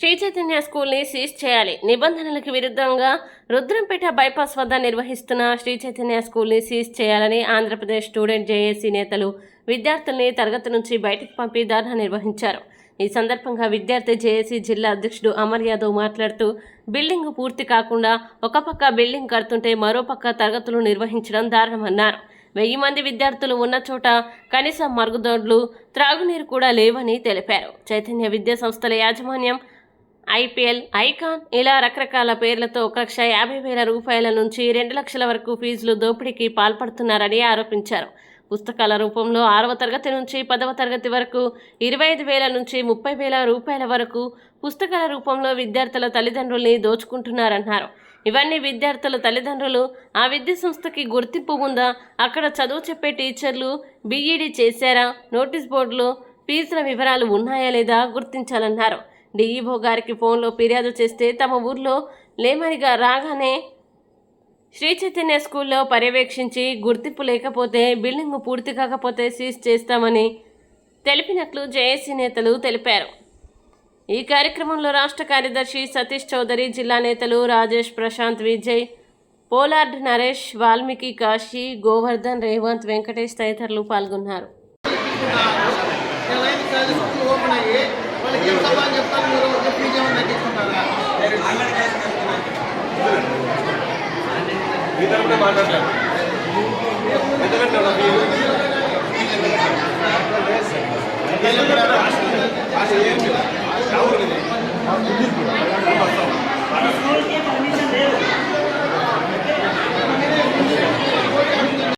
శ్రీ చైతన్య స్కూల్ని సీజ్ చేయాలి. నిబంధనలకు విరుద్ధంగా రుద్రంపేట బైపాస్ వద్ద నిర్వహిస్తున్న శ్రీ చైతన్య స్కూల్ని సీజ్ చేయాలని ఆంధ్రప్రదేశ్ స్టూడెంట్ జేఏసీ నేతలు విద్యార్థుల్ని తరగతి నుంచి బయటకు పంపి ధర్నా నిర్వహించారు. ఈ సందర్భంగా విద్యార్థి జేఏసీ జిల్లా అధ్యక్షుడు అమర్ యాదవ్ మాట్లాడుతూ, బిల్డింగ్ పూర్తి కాకుండా ఒక పక్క బిల్డింగ్ కడుతుంటే మరోపక్క తరగతులు నిర్వహించడం దారుణమన్నారు. 1000 మంది విద్యార్థులు ఉన్న చోట కనీసం మరుగుదొడ్లు, త్రాగునీరు కూడా లేవని తెలిపారు. చైతన్య విద్యా సంస్థల యాజమాన్యం ఐపీఎల్, ఐకాన్ ఇలా రకరకాల పేర్లతో 1,50,000 రూపాయల నుంచి 2 లక్షల వరకు ఫీజులు దోపిడీకి పాల్పడుతున్నారని ఆరోపించారు. పుస్తకాల రూపంలో 6వ తరగతి నుంచి 10వ తరగతి వరకు 25,000 నుంచి 30,000 రూపాయల వరకు పుస్తకాల రూపంలో విద్యార్థుల తల్లిదండ్రుల్ని దోచుకుంటున్నారన్నారు. ఇవన్నీ విద్యార్థుల తల్లిదండ్రులు ఆ విద్యా సంస్థకి గుర్తింపు ఉందా, అక్కడ చదువు చెప్పే టీచర్లు బీఈడీ చేశారా, నోటీస్ బోర్డులో ఫీజుల వివరాలు ఉన్నాయా లేదా గుర్తించాలన్నారు. డీఈఓ గారికి ఫోన్లో ఫిర్యాదు చేస్తే తమ ఊర్లో లేమరిగా రాగానే శ్రీ చైతన్య స్కూల్లో పర్యవేక్షించి గుర్తింపు లేకపోతే బిల్డింగ్ పూర్తి కాకపోతే సీజ్ చేస్తామని తెలిపినట్లు జేఏసీ నేతలు తెలిపారు. ఈ కార్యక్రమంలో రాష్ట్ర కార్యదర్శి సతీష్ చౌదరి, జిల్లా నేతలు రాజేష్, ప్రశాంత్, విజయ్, పోలార్డ్ నరేష్, వాల్మీకి, కాశీ, గోవర్ధన్, రేవంత్, వెంకటేష్ తదితరులు పాల్గొన్నారు. స్కూల్ కి పర్మిషన్ లేదు.